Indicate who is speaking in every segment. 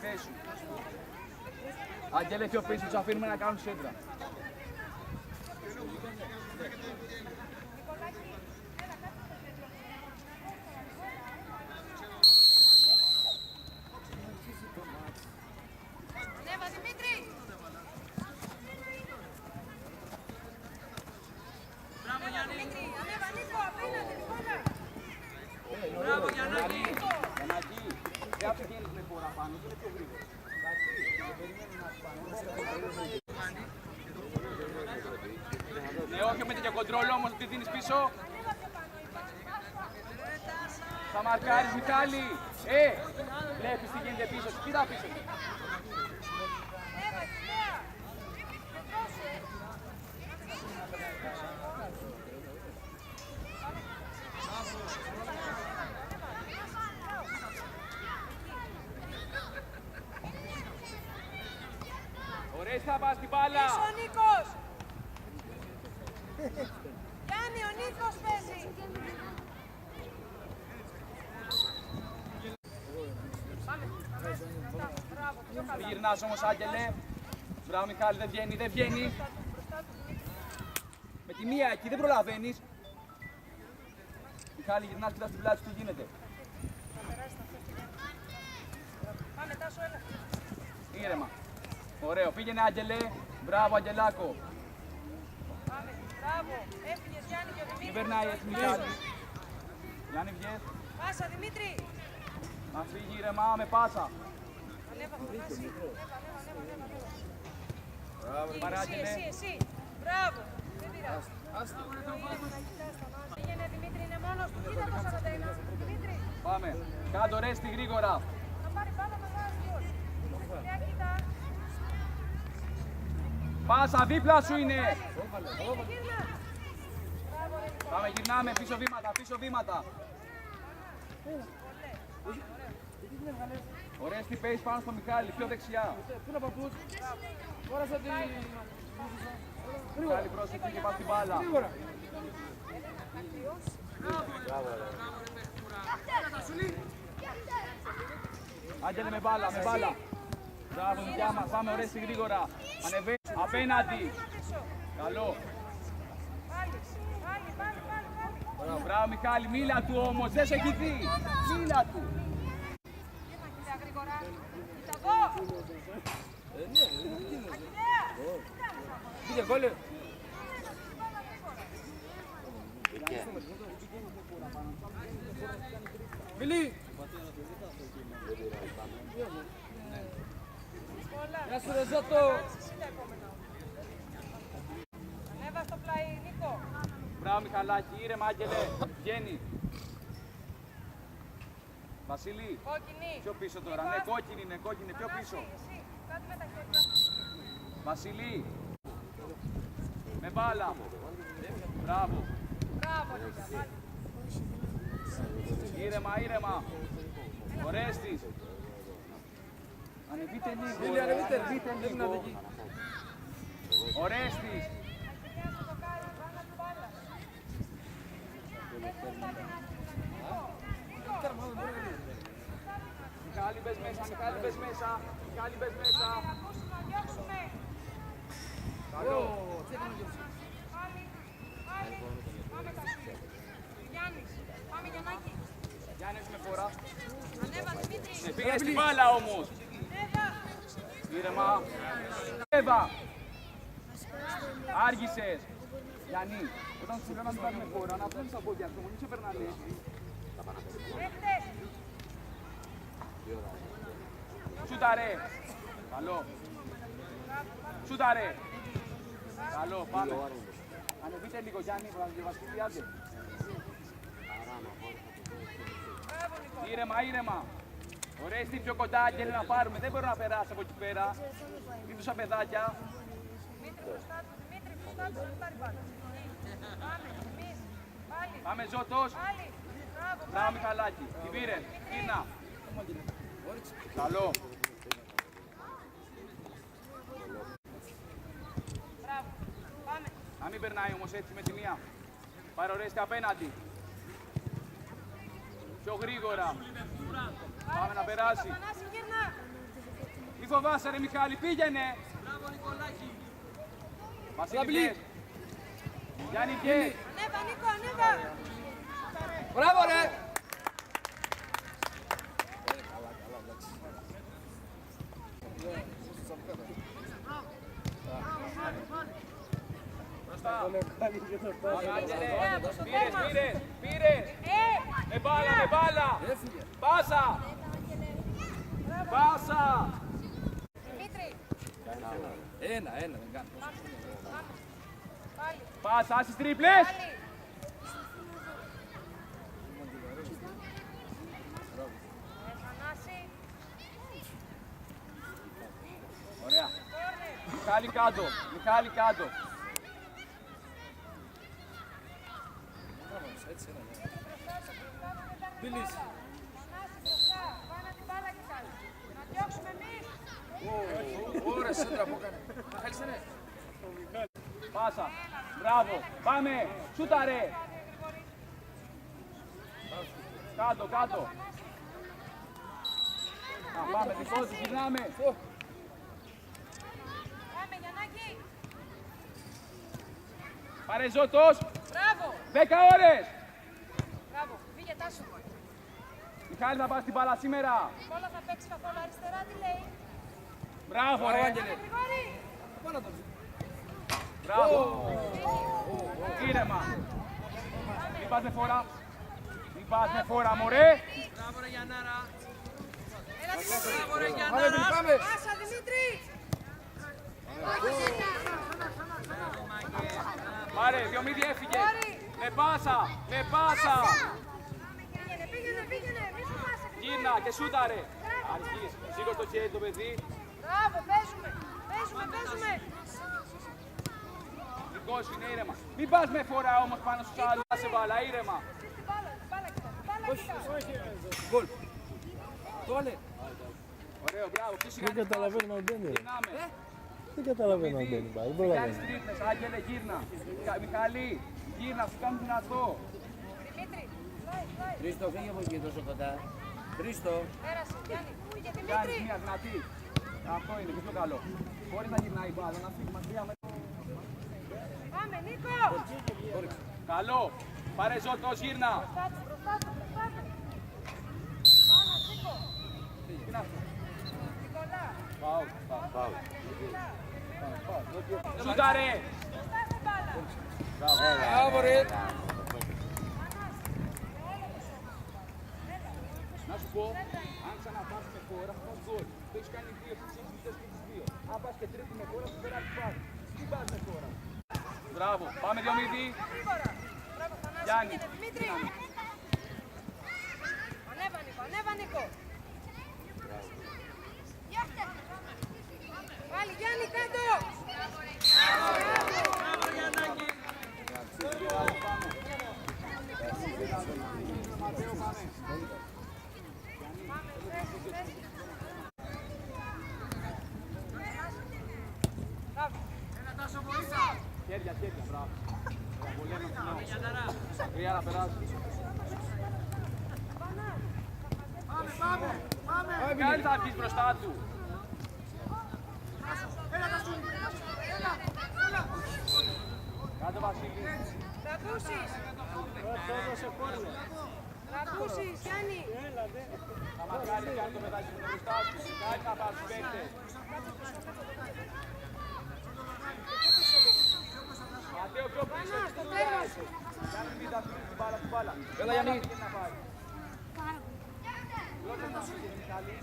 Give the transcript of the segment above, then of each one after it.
Speaker 1: θέση σου. Άγγελε πιο πίσω, τους αφήνουμε να κάνουν σέντρα. Ναι, όχι με τέτοιο κοντρόλ όμως, τη δίνεις πίσω. Θα μαρκάρεις, Μιχάλη. Βλέπεις τι γίνεται πίσω σου, κοίτα πίσω. Ωραίος θα πας την μπάλα.
Speaker 2: Πίσω ο Νίκος. Γιάννη, ο Νίκος παίζει.
Speaker 1: Μην γυρνάς όμως, Άγγελε. Μπράβο, Μιχάλη, δεν βγαίνει, δεν βγαίνει. Με τη μία εκεί δεν προλαβαίνεις. Μιχάλη, γυρνάς, κοιτάς την πλάτη σου, τι γίνεται.
Speaker 2: Πάμε, Τάσο, έλα.
Speaker 1: Ήρεμα. Ωραίο, πήγαινε, Άγγελε. Μπράβο, Αγγελάκο.
Speaker 2: Πάμε, μπράβο. Έφυγες, Γιάννη και ο Δημήτρης.
Speaker 1: Μην περνάει έτσι, Μιχάλη. Γιάννη, βγες.
Speaker 2: Πάσα, Δημήτρη.
Speaker 1: Να φύγει, ήρεμα, με πάσα.
Speaker 2: Ανέβα, Θανάση.
Speaker 1: Μπράβο, Αγγελε.
Speaker 2: Εσύ. Μπράβο. Δεν πειράζει. Πήγαινε, Δημήτρη, είναι μόνος του. Κοίτα το 41. Δημήτρη.
Speaker 1: Πάμε. Κάντο ρέστη γρήγορα.
Speaker 2: Να πάρει μπάλα μεγάλος. Κοίτα.
Speaker 1: Πάσα, δίπλα σου είναι.
Speaker 2: Γύρνα.
Speaker 1: Πάμε, γυρνάμε, πίσω βήματα, πίσω βήματα. Ωραίες τι παίζεις πάνω στο Μιχάλη, πιο δεξιά.
Speaker 3: Πού να παππούς, φόρασα τη...
Speaker 1: Μιχάλη, πρόσεχε και πας την μπάλα.
Speaker 3: Γρήγορα.
Speaker 1: Άγγελε με μπάλα, με μπάλα. Μπράβο, δικιά μας, πάμε ωραίες γρήγορα. Ανεβαίνει, απέναντι. Καλό. Μπράβο, Μιχάλη, μίλα του όμως, δεν σε έχει δει. Μίλα του.
Speaker 2: Κοίτα γρήγορα. Κοίτα εδώ.
Speaker 3: Πήγε γκόλε. Φιλί. Γεια σου ρε Ζώτο.
Speaker 2: Ανέβα στο πλάι, Νίκο.
Speaker 1: Μπράβο, Μιχαλάκη, ήρεμα, Άγγελε. Βγαίνει. Βασίλη,
Speaker 2: Κόκκινη.
Speaker 1: πιο πίσω τώρα. Ναι, κόκκινη είναι, κόκκινη, πιο πίσω.
Speaker 2: Εσύ, κάτι με τα χέρια.
Speaker 1: Βασίλη, με μπάλα. Μπράβο.
Speaker 2: Μπράβο, Νίκα, πάλι.
Speaker 1: Ήρεμα, ήρεμα. Ορέστης. Ανεβείτε λίγο.
Speaker 3: Φίλοι, ανεβείτε.
Speaker 1: Ανεβείτε
Speaker 3: Δεν είναι
Speaker 1: λίγο.
Speaker 3: αδική.
Speaker 1: Ορέστης. Μιχάλη, μπες μέσα, Μιχάλη, μπες μέσα. Μιχάλη, μπες μέσα. Καλό.
Speaker 2: Πάμε Γιαννάκη.
Speaker 1: Γιάννης με φορά.
Speaker 2: Ανέβα Δημήτρη.
Speaker 1: Πήγαινε στην μπάλα όμως. Ήρεμα. Εύα. Άργησες. Γιάννη, όταν σου λέω να μην πάρουμε φορά, να βλέπεις τα πόδια σου, μην σε περνάνε έτσι. Σούταρε. Καλό. Σούταρε. Καλό, πάμε. Ανεβείτε λίγο Γιάννη, Βασίλη, άντε. Ήρεμα, ήρεμα. Ωραία, είστε πιο κοντά, Άγγελε, να πάρουμε. Δεν μπορώ να περάσει από εκεί πέρα. Είναι τόσα παιδάκια.
Speaker 2: Δημήτρη μπροστά του, μην πάρει μπάλα. Πάμε, εμείς. Πάλι.
Speaker 1: Πάμε Ζώτος.
Speaker 2: Πάλι. Μπράβο,
Speaker 1: Μπράβο Μιχαλάκη. Την πήρε. Κίνα. Καλό.
Speaker 2: μπράβο. Πάμε.
Speaker 1: Να μην περνάει όμως έτσι με τη μία. Πάρε ωραία, είστε απέναντι. Πιο γρήγορα. Πάμε να περάσει.
Speaker 2: Θανάση, γύρνα.
Speaker 1: φοβάσαι ρε Μιχάλη, πήγαινε.
Speaker 3: Μπράβο Νικολάκη.
Speaker 1: Βασίλη βγες. Γιάννη βγες.
Speaker 2: Ανέβα, Νίκο, ανέβα.
Speaker 3: Μπράβο ρε.
Speaker 1: Μπροστά. Άγγελε, πήρες. Με μπάλα.
Speaker 3: Έφυγε.
Speaker 1: Πάσα.
Speaker 2: Δημήτρη,
Speaker 3: Ένα, δεν κάνει.
Speaker 2: πάλι,
Speaker 1: Πάσα, άσεις τρίπλες.
Speaker 2: πάλι. Θανάση,
Speaker 1: Ωραία.
Speaker 2: κόρνερ.
Speaker 1: Μιχάλη κάτω.
Speaker 3: Έτσι, ένα.
Speaker 2: Μπιλής. Θανάση μπροστά, πάνω την μπάλα και πάλι. Να διώξουμε εμείς.
Speaker 3: Ωραία, σέντρα που έκανε. Μιχάλης είναι.
Speaker 1: Πάσα. Μπράβο. Πάμε. Σούταρε. Κάτω. Πάμε, δικό του, γυρνάμε.
Speaker 2: Πάμε, Γιαννάκη.
Speaker 1: Πάρε Ζώτος.
Speaker 2: Μπράβο.
Speaker 1: 10 ώρες.
Speaker 2: Μπράβο. Φύγε, τάσου.
Speaker 1: Μιχάλη, θα πας την μπάλα σήμερα.
Speaker 2: Όλα θα παίξει καθόλου αριστερά, τι λέει.
Speaker 1: Μπράβο, ρε.
Speaker 3: Άγγελε.
Speaker 2: Γρηγόρη.
Speaker 3: Πάνω το.
Speaker 1: Μπράβο. Ήρεμα. Μην πας με φορά. Μωρέ.
Speaker 3: Μπράβο ρε Γιαννάρα.
Speaker 2: Έλα, Δημήτρη.
Speaker 3: Μπράβο ρε
Speaker 1: Πάμε,
Speaker 3: Γιαννάρα.
Speaker 1: πάμε.
Speaker 2: Πάσα, Δημήτρη.
Speaker 1: Πάρε, Διομήδη έφυγε.
Speaker 2: Γρηγόρη.
Speaker 1: Με πάσα.
Speaker 2: Πήγαινε. Μη φοβάσαι, Γρηγόρη.
Speaker 1: Γύρνα και σούταρε. Αρχής. Σήκω το χέρι το παιδί.
Speaker 2: Μπράβο, παίζουμε.
Speaker 1: Δικός είναι ήρεμα. Μην πας με φορά όμως πάνω στους άλλους. Άσε μπάλα, ήρεμα.
Speaker 2: Την μπάλα κοιτά.
Speaker 3: Γκολ. Το βάλε.
Speaker 1: Ωραίο, μπράβο. Ποιος
Speaker 4: Δεν καταλαβαίνω να μπαίνει. ρε.
Speaker 1: Γυρνάμε.
Speaker 4: Δεν καταλαβαίνω να μπαίνει. Δεν
Speaker 1: Μην
Speaker 4: προλαβαίνω.
Speaker 1: κάνεις τρίπλες. Άγγελε, γύρνα. Μιχαλή, γύρνα. Σου κάνουν δυνατό.
Speaker 2: Δημήτρη. Φλάι.
Speaker 3: Χρήστο, φύγε από εκεί τόσο κοντά. Χρήστο.
Speaker 2: Πέρασε, Γιάννη. Πήγε,
Speaker 1: Κάνεις
Speaker 2: Δημήτρη.
Speaker 1: μια δυνατή. Αυτό είναι, πιο καλό. Χωρίς να γυρνάει η μπάλα, να φύγει μακριά.
Speaker 2: Πάμε, Νίκο.
Speaker 1: Καλό. Πάρε Ζώτος, γύρνα.
Speaker 2: Μπροστά του. Πάμε, Νίκο.
Speaker 1: Τι είναι αυτό.
Speaker 2: Νικολά.
Speaker 1: Πάω. Σούταρε.
Speaker 2: Μπροστά στην μπάλα.
Speaker 3: Μπράβο ρε.
Speaker 1: Να σου πω, αν ξαναπάς με χώρα, θα πας γκολ. Το έχεις κάνει 2 στις 6 και τις 2. Αν πας και τρίτη με χώρα, θα περάσεις πάλι. Τι πας με χώρα. Μπράβο. Πάμε Διομήδη.
Speaker 2: Γρήγορα. Μπράβο, Θανάση.
Speaker 1: Γιάννη.
Speaker 2: Πήγαινε, Δημήτρη. Ανέβα, Νίκο. Πάλι, Γιάννη, κάτω.
Speaker 3: Μπράβο ρε Γιαννάκη.
Speaker 1: Χέρια, μπράβο. Πολύ αναπνέω. Γρήγορα να περάσει. Μιχάλη, θα βγεις μπροστά του. Κάτω Βασίλη.
Speaker 2: Ρακούσεις, Γιάννη.
Speaker 1: Θα μακάρι να κάνει το παιδάκι μου μπροστά του. Κάνει να πάρει παίκτες. Ματέο πιο πίσω.
Speaker 2: Στο τέλος.
Speaker 1: Κάνει μην τα αφήνει την μπάλα.
Speaker 3: Έλα Γιάννη.
Speaker 1: Να πάει. Γλώσσα να φύγει, Μιχάλη.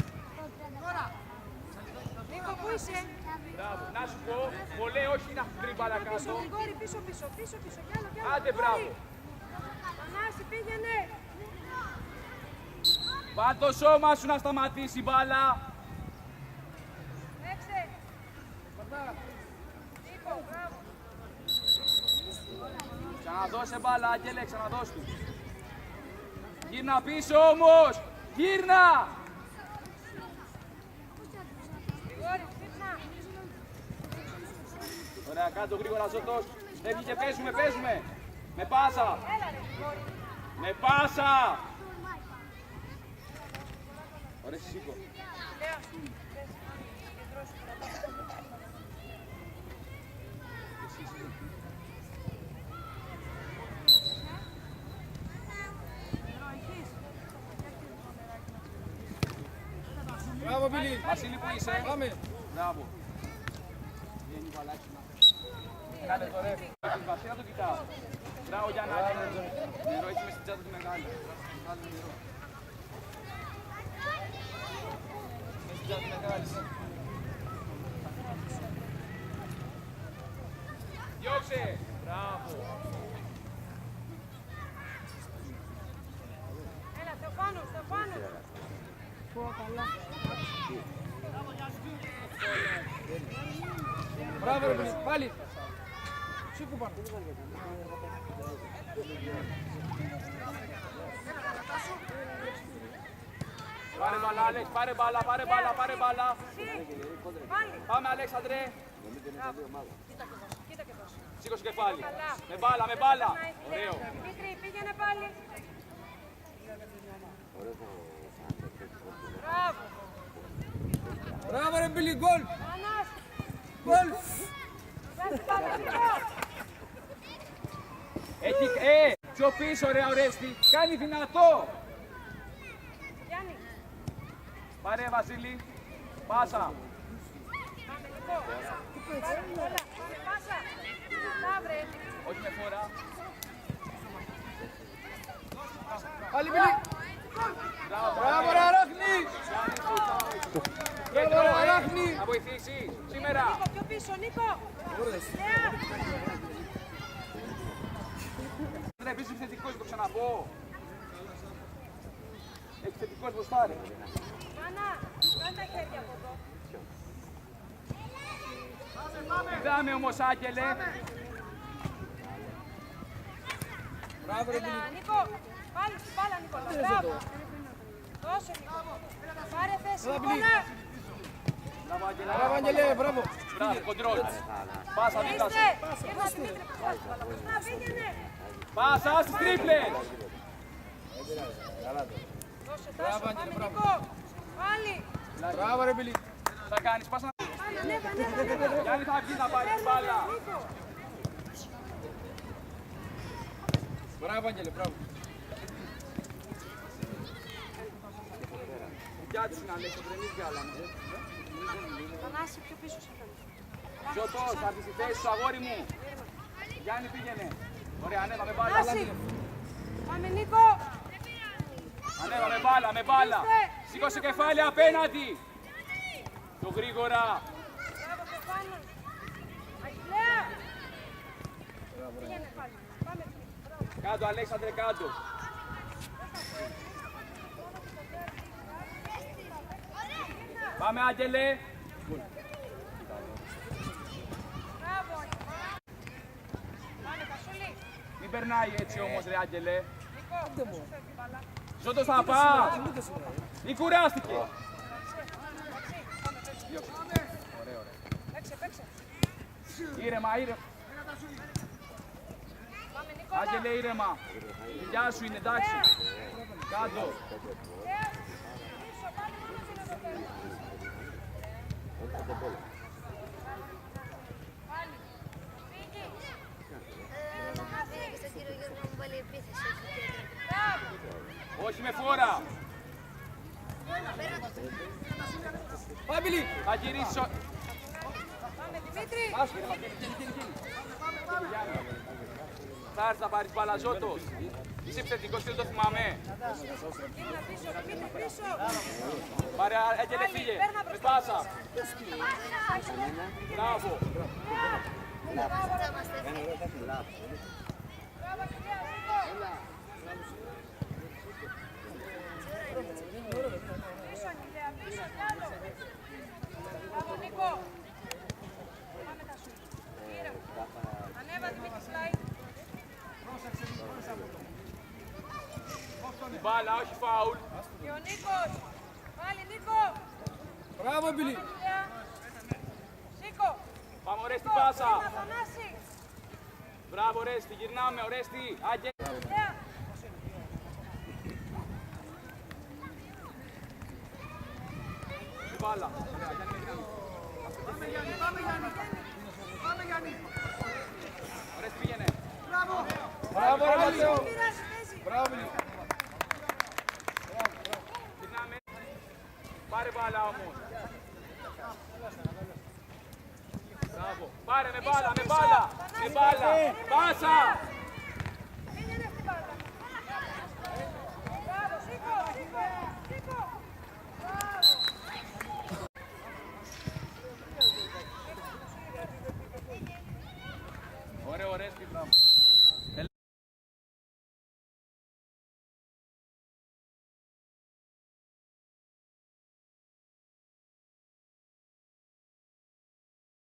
Speaker 2: Νίκο, πού είσαι.
Speaker 1: Μπράβο. Να σου πω, πολλέ όχι να βρει μπάλα
Speaker 2: Πίσω,
Speaker 1: κάτω.
Speaker 2: Γρηγόρη, πίσω. Κι άλλο.
Speaker 1: Άντε, μπράβο.
Speaker 2: Θανάση, πήγαινε.
Speaker 1: Πάρ' το σώμα σου να σταματήσει η μπάλα.
Speaker 2: Έξε. Νίκο, μπράβο.
Speaker 1: Ξαναδώσε μπάλα, Άγγελε, ξαναδώσ' του. Γύρνα πίσω όμως. Γύρνα.
Speaker 2: Γρηγόρη, ξύπνα.
Speaker 1: Ωραία, κάτω γρήγορα Ζώτος. Φεύγει και παίζουμε. Με πάσα.
Speaker 2: Έλα ρε, Γρηγόρη.
Speaker 1: Με πάσα. Ωραία, σήκω.
Speaker 2: Λέω.
Speaker 3: Μπράβο, Μπιλί.
Speaker 1: Βασίλη, που είσαι?
Speaker 3: Πάμε.
Speaker 1: Μπράβο. Βγαίνει βαλάκι να. Ένα λεπτό ρε. Την Βασίλη να το κοιτάω. Μπράβο Γιάννη. Νερό έχει μες στην τσάντα του μεγάλη. Βγάλε νερό. Μες στην τσάντα του μεγάλη. Διώξε. Μπράβο.
Speaker 2: Έλα, Θεοφάνου, Θεοφάνου.
Speaker 3: Μπράβο, ρε Μπιλί. Πάλι. Σήκω πάνω.
Speaker 1: Πάρε μπάλα, Άλεξ, πάρε μπάλα, πάρε μπάλα, πάρε μπάλα.
Speaker 2: Πάλι.
Speaker 1: Πάμε, Αλέξανδρε.
Speaker 2: Κοίτα και δώσε.
Speaker 1: Σήκωσε κεφάλι.
Speaker 2: Καλά.
Speaker 1: Με μπάλα, με μπάλα.
Speaker 2: Περνάει, φίλε.
Speaker 1: Ωραίο.
Speaker 2: Δημήτρη, πήγαινε πάλι. Μπράβο.
Speaker 3: Μπράβο, ρε Μπιλί. Γκολ.
Speaker 2: Μανάς.
Speaker 3: Γκολ.
Speaker 2: Βγάζει πάλι, Νίκο.
Speaker 1: Έχει, πιο πίσω ρε Ορέστη. Κάνει δυνατό.
Speaker 2: Γιάννη.
Speaker 1: Πάρε Βασίλη. Πάσα.
Speaker 2: Πάμε, Νίκο. Έλα, πάμε, πάσα. Τα βρε.
Speaker 1: Όχι με φορά.
Speaker 3: Πάλι, Μπιλί. Μπράβο, ρε Αράχνη.
Speaker 1: Κέντρο,
Speaker 3: Μπράβο, Αράχνη.
Speaker 1: να βοηθήσει. Σήμερα.
Speaker 2: Νίκο, πιο πίσω, Νίκο. Νέα.
Speaker 1: Δεν πίσω θετικός, το ξαναπώ. Έχει θετικός μπροστά ρε.
Speaker 2: Μάνα, κάνε τα χέρια από εδώ.
Speaker 1: Είδαμε όμως Άγγελε.
Speaker 3: Μπράβο, ρε Μπιλί.
Speaker 2: Έλα, Νίκο. Πάλι στην μπάλα, Νικόλα. Μπράβο. Δώσε, Νίκο. Πάρε θέση, Νικόλα.
Speaker 1: Μπράβο Άγγελε.
Speaker 3: Μπράβο, Άγγελε. Μπράβο.
Speaker 1: Μπράβο, κοντρόλ. Πάσα δίπλα
Speaker 2: Είστε.
Speaker 1: σου.
Speaker 2: Ήρθα Δημήτρη. Να πήγαινε.
Speaker 1: Πάσα στις τρίπλες.
Speaker 2: Δώσε,
Speaker 3: Μπράβο,
Speaker 2: δώσε.
Speaker 3: Άγγελε,
Speaker 2: Πάμε,
Speaker 3: μπράβο.
Speaker 2: Νίκο. Πάλι.
Speaker 3: Μπράβο, ρε Μπιλί.
Speaker 1: Θα κάνεις, πάσα να...
Speaker 2: Πάλι, ανέβα, ανέβα, ανέβα.
Speaker 1: Γιάννη θα βγει να πάρει την μπάλα.
Speaker 2: Νίκο.
Speaker 3: Μπράβο, Άγγελε. Μπράβο.
Speaker 1: Δικιά τους είναι Αλέξανδρε, εμείς βγάλαμε.
Speaker 2: Θανάση, πιο πίσω σε φέρνει.
Speaker 1: Ζωτός, θα έρθεις στη θέση σου αγόρι μου. Γιάννη πήγαινε. Ωραία, ανέβα με μπάλα.
Speaker 2: Θανάση. Πάμε, Νίκο.
Speaker 1: Ανέβα με μπάλα, με μπάλα.
Speaker 2: Είστε.
Speaker 1: Σήκωσε κεφάλι απέναντι. Πιο γρήγορα.
Speaker 2: Μπράβο, Στεφάνο. Αχιλλέα. Πήγαινε πάλι. Πάμε. Μπράβο.
Speaker 1: Κάτω Αλέξανδρε, κάτω. Πάμε Άγγελε.
Speaker 2: Μπράβο. Πάμε, Κασούλη.
Speaker 1: Μην περνάει έτσι όμως ρε Άγγελε.
Speaker 2: Νίκο, σου φεύγει η μπάλα.
Speaker 1: Ζώτος θα πας. Ή κουράστηκε.
Speaker 2: Παίξε, παίξε.
Speaker 1: Ήρεμα, ήρεμα.
Speaker 2: Πάμε, Νικόλα.
Speaker 1: Άγγελε ήρεμα. Η δουλειά σου είναι εντάξει. Κάτω.
Speaker 2: Πίσω, πάλι μόνο την εδώ πέρα. Πάλι. Φύγει.
Speaker 5: Και στον κύριο Γιώργο μου βάλει επίθεση.
Speaker 2: Μπράβο.
Speaker 1: Όχι με φόρα.
Speaker 3: Πάμε, Μπιλί.
Speaker 1: Θα γυρίσω.
Speaker 2: Πάμε, Δημήτρη.
Speaker 1: Άσου, ήρεμα, γίνει. Θα έρθει να πάρεις μπάλα Ζώτος. Είσαι επιθετικός και δεν το θυμάμαι.
Speaker 2: Γύρνα πίσω, Δημήτρη, πίσω.
Speaker 1: Πάρε Άγγελε φύγε. Με πάσα. Μπράβο.
Speaker 2: Μπράβο, Αγγελέα, Νίκο. Πίσω, Αγγελέα, πίσω, κι άλλο. Μπράβο, Νίκο. Πάμε τα σου. Ήρεμα. Ανέβα, Δημήτρη, slide.
Speaker 1: Την μπάλα, όχι φάουλ.
Speaker 2: Και ο Νίκος. Πάλι, Νίκο.
Speaker 3: Μπράβο, Μπιλί.
Speaker 2: Αγγελέα. Σήκω.
Speaker 1: Πάμε Ορέστη
Speaker 2: Νίκο,
Speaker 1: πάσα.
Speaker 2: ένα Θανάση.
Speaker 1: Μπράβο Ορέστη, γυρνάμε Ορέστη. Άγγελε.
Speaker 2: Αγγελέα.
Speaker 1: Την μπάλα. Ορέστη πήγαινε.
Speaker 3: Μπράβο, ρε Ματέο.
Speaker 2: Πειράζει, παίζει.
Speaker 3: Μπράβο, Μπιλί.
Speaker 1: Γυρνάμε. Πάρε μπάλα όμως. Μπράβο. Πάρε με μπάλα, με μπάλα. Με μπάλα. Πάσα.
Speaker 2: Πήγαινε στην μπάλα. Μπράβο, σήκω, σήκω, σήκω. Μπράβο.
Speaker 1: Ωραίο ρέσπι, μπράβο.